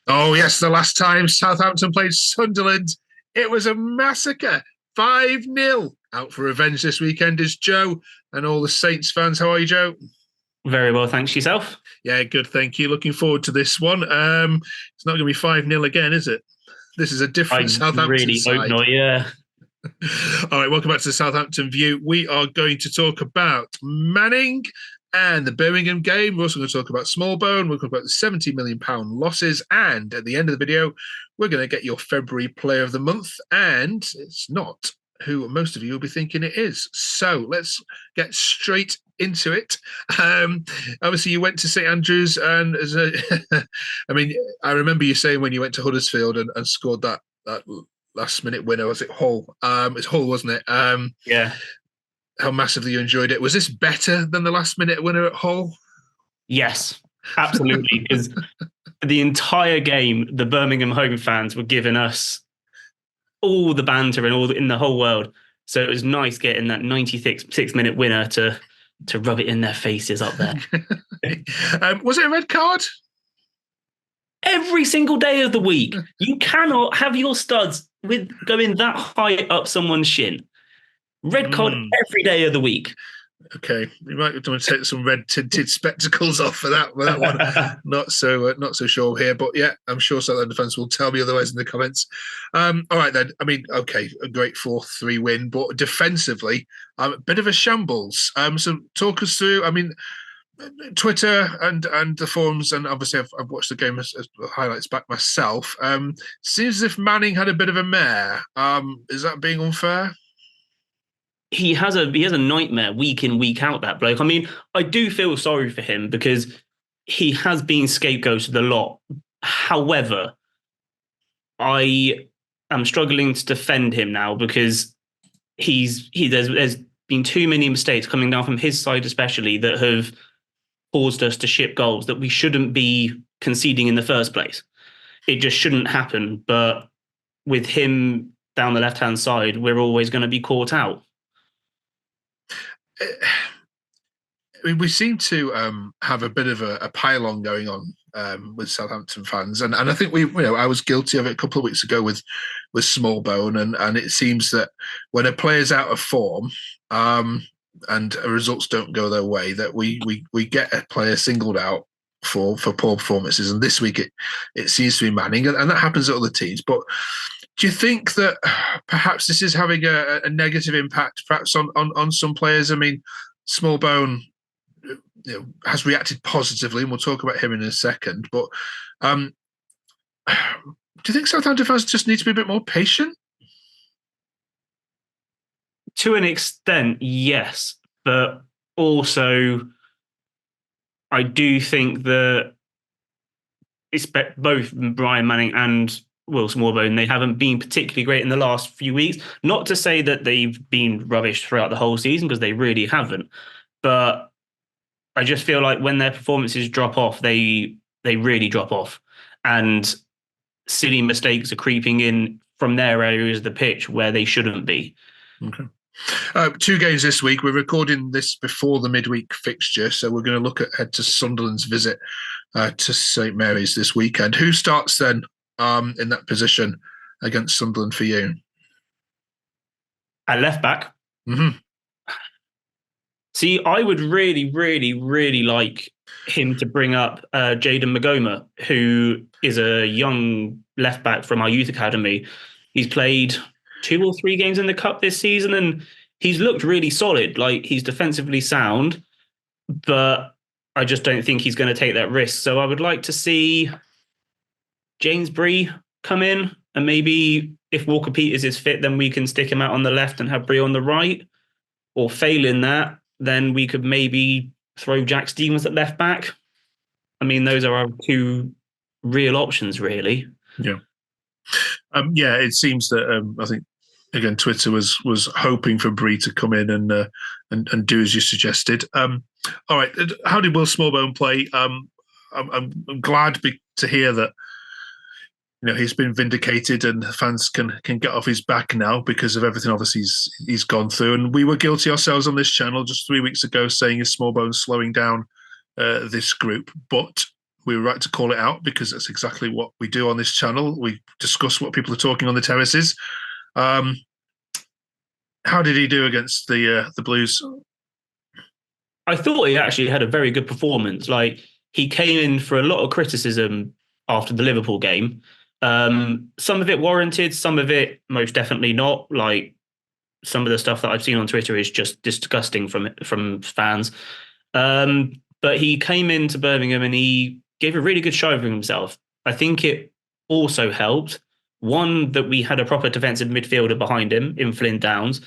Oh, yes, the last time Southampton played Sunderland, it was a massacre. 5-0. Out for revenge this weekend is Joe and all the Saints fans. How are you, Joe? Very well, thanks yourself. Yeah, good, thank you. Looking forward to this one. It's not going to be 5-0 again, is it? This is a different I Southampton really hope side. not, yeah. All right, welcome back to the Southampton View. We are going to talk about Manning and the Birmingham game. We're also going to talk about Smallbone. We're going to talk about the £70 million losses. And at the end of the video, we're going to get your February Player of the Month. And it's not who most of you will be thinking it is. So let's get straight into it. Obviously, you went to St Andrews, and I mean, I remember you saying when you went to Huddersfield and scored that last minute winner. Was it Hull? It's Hull, wasn't it? Yeah. How massively you enjoyed it. Was this better than the last minute winner at Hull? Yes, absolutely. Because the entire game, the Birmingham home fans were giving us all the banter and all in the whole world. So it was nice getting that 96-minute winner to rub it in their faces up there. Was it a red card? Every single day of the week. You cannot have your studs going that high up someone's shin. Red card every day of the week. Okay, you might have to take some red tinted spectacles off for that one. Not so sure here, but yeah, I'm sure Southampton fans will tell me otherwise in the comments. All right then. I mean, okay, a great 4-3 win, but defensively, a bit of a shambles. So talk us through. I mean, Twitter and the forums, and obviously I've watched the game as highlights back myself. Seems as if Manning had a bit of a mare. Is that being unfair? He has a nightmare week in, week out, that bloke. I mean, I do feel sorry for him because he has been scapegoated a lot. However, I am struggling to defend him now because there's been too many mistakes coming down from his side, especially, that have caused us to ship goals that we shouldn't be conceding in the first place. It just shouldn't happen. But with him down the left-hand side, we're always going to be caught out. I mean, we seem to have a bit of a pile-on going on with Southampton fans, and I think I was guilty of it a couple of weeks ago with Smallbone, and it seems that when a player's out of form and results don't go their way, that we get a player singled out for poor performances, and this week it seems to be Manning, and that happens at other teams, but. Do you think that perhaps this is having a negative impact, perhaps on some players? I mean, Smallbone has reacted positively, and we'll talk about him in a second. But do you think Southampton fans just need to be a bit more patient? To an extent, yes. But also, I do think that it's both Brian Manning and Will Smallbone, they haven't been particularly great in the last few weeks. Not to say that they've been rubbish throughout the whole season, because they really haven't. But I just feel like when their performances drop off, they really drop off. And silly mistakes are creeping in from their areas of the pitch where they shouldn't be. Okay. 2 games this week. We're recording this before the midweek fixture, so we're going to look ahead to Sunderland's visit to St Mary's this weekend. Who starts then in that position against Sunderland for you? At left back? Mm-hmm. See, I would really, really, really like him to bring up Jayden Magoma, who is a young left back from our youth academy. He's played 2 or 3 games in the cup this season, and he's looked really solid. Like, he's defensively sound, but I just don't think he's going to take that risk. So I would like to see James Bree come in, and maybe if Walker Peters is fit, then we can stick him out on the left and have Bree on the right. Or failing that, then we could maybe throw Jack Stevens at left back. I mean, those are our 2 real options, really. Yeah. It seems that I think again Twitter was hoping for Bree to come in and do as you suggested. All right, how did Will Smallbone play? I'm glad to hear that he's been vindicated and fans can get off his back now because of everything obviously he's gone through. And we were guilty ourselves on this channel just 3 weeks ago saying is Smallbone slowing down this group, but we were right to call it out because that's exactly what we do on this channel. We discuss what people are talking on the terraces. How did he do against the Blues? I thought he actually had a very good performance. Like, he came in for a lot of criticism after the Liverpool game. Some of it warranted, some of it most definitely not. Like, some of the stuff that I've seen on Twitter is just disgusting from fans. But he came into Birmingham and he gave a really good show of himself. I think it also helped, one, that we had a proper defensive midfielder behind him in Flynn Downs,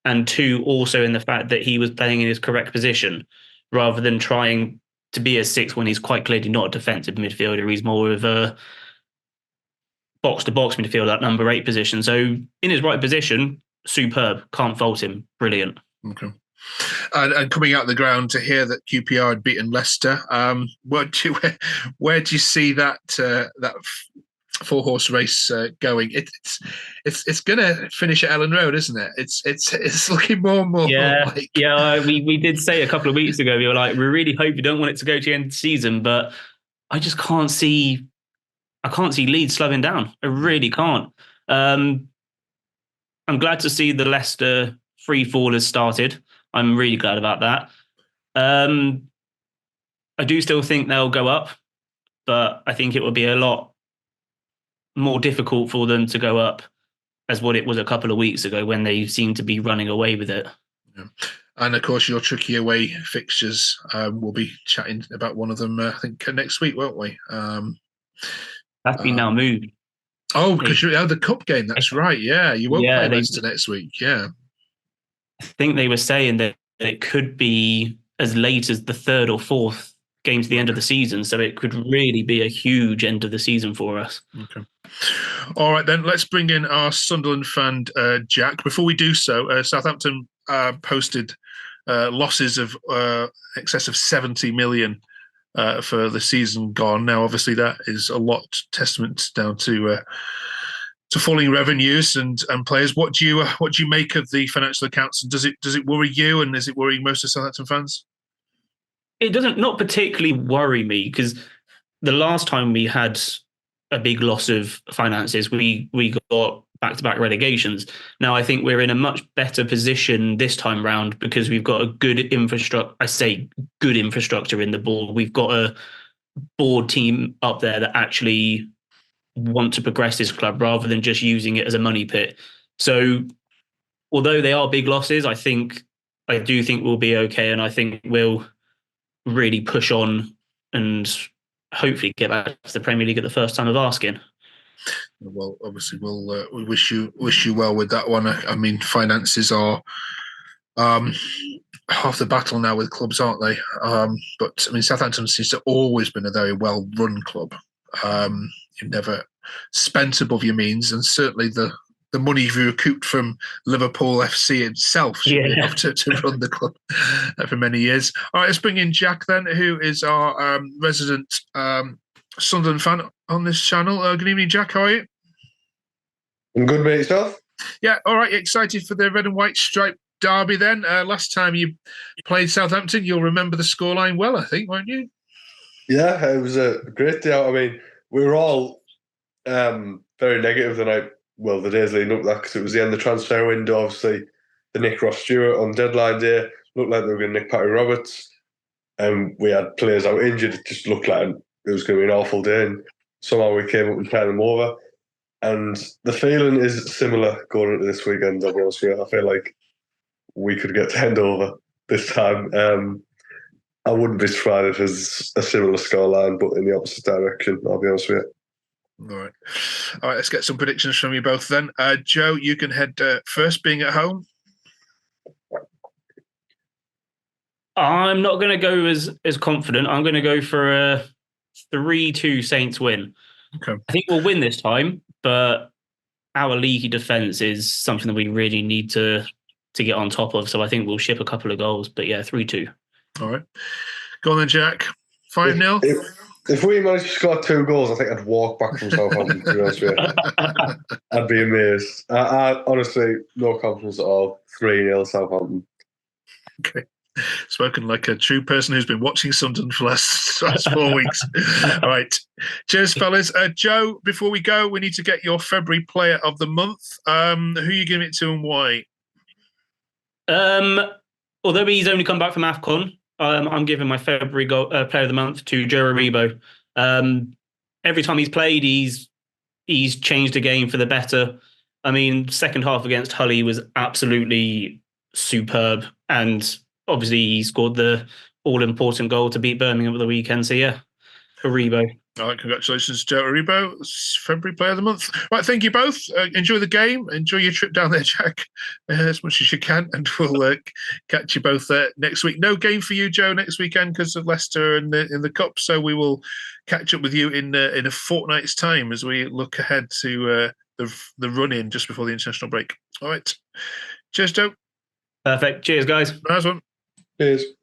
and two, also in the fact that he was playing in his correct position rather than trying to be a six when he's quite clearly not a defensive midfielder. He's more of a box-to-box midfielder at number 8 position. So in his right position, superb. Can't fault him. Brilliant. Okay. And coming out of the ground to hear that QPR had beaten Leicester, where do you see that 4-horse race going? It's going to finish at Ellen Road, isn't it? It's looking more and more. We did say a couple of weeks ago, we were like, we really hope you don't want it to go to the end of the season, but I just can't see. I can't see Leeds slowing down. I really can't. I'm glad to see the Leicester free fall has started. I'm really glad about that. I do still think they'll go up, but I think it will be a lot more difficult for them to go up as what it was a couple of weeks ago when they seemed to be running away with it. Yeah. And of course, your tricky away fixtures, we'll be chatting about one of them, I think, next week, won't we? That's been now moved. Oh, because you the cup game. That's right. Yeah, you won't play Leicester next week. Yeah, I think they were saying that it could be as late as the 3rd or 4th game to the end of the season. So it could really be a huge end of the season for us. Okay. All right, then let's bring in our Sunderland fan, Jack. Before we do so, Southampton posted losses of excess of 70 million for the season gone. Now, obviously, that is a lot testament down to falling revenues and players. What do you make of the financial accounts? And does it worry you? And is it worrying most of Southampton fans? It doesn't not particularly worry me because the last time we had a big loss of finances, we got back-to-back relegations. Now I think we're in a much better position this time round because we've got a good infrastructure. I say good infrastructure in the board. We've got a board team up there that actually want to progress this club rather than just using it as a money pit. So although they are big losses, I do think we'll be okay, and I think we'll really push on and hopefully get back to the Premier League at the first time of asking. Well, obviously, we wish you well with that one. I mean, finances are half the battle now with clubs, aren't they? But I mean, Southampton seems to have always been a very well-run club. You've never spent above your means, and certainly the money you've recouped from Liverpool FC itself should be enough to run the club for many years. All right, let's bring in Jack then, who is our resident Sunderland fan on this channel. Good evening, Jack. How are you? I'm good, mate. Yourself? Yeah, all right. Excited for the red and white striped derby then. Last time you played Southampton, you'll remember the scoreline well, I think, won't you? Yeah, it was a great day out. I mean, we were all very negative the days leading up to that because it was the end of the transfer window. Obviously, the Nick Ross Stewart on deadline day looked like they were going to nick Patty Roberts, and we had players out injured. It just looked like it was going to be an awful day, and somehow we came up and carried them over. And the feeling is similar going into this weekend. I'll be honest with you. I feel like we could get 10 over this time. I wouldn't be surprised if there's a similar scoreline, but in the opposite direction. I'll be honest with you. All right. Let's get some predictions from you both then. Joe, you can head first, being at home. I'm not going to go as confident. I'm going to go for a 3-2 Saints win. Okay. I think we'll win this time, but our leaky defence is something that we really need to get on top of. So I think we'll ship a couple of goals. But yeah, 3-2. All right. Go on then, Jack. 5-0. If we managed to score 2 goals, I think I'd walk back from Southampton, to be honest with you. I'd be amazed. I honestly, no confidence at all. 3-0 Southampton. Okay. Spoken like a true person who's been watching Sunderland for the last 4 weeks. All right. Cheers, fellas. Joe, before we go, we need to get your February player of the month. Who are you giving it to and why? Although he's only come back from AFCON, I'm giving my February player of the month to Joe Aribo. Every time he's played, he's changed the game for the better. I mean, second half against Hull was absolutely superb. And obviously he scored the all-important goal to beat Birmingham at the weekend. So yeah, Aribo. All right, congratulations, Joe Aribo. February player of the month. Right, thank you both. Enjoy the game. Enjoy your trip down there, Jack, as much as you can. And we'll catch you both next week. No game for you, Joe, next weekend because of Leicester in the Cup. So we will catch up with you in a fortnight's time as we look ahead to the run-in just before the international break. All right. Cheers, Joe. Perfect. Cheers, guys. Nice one. Cheers.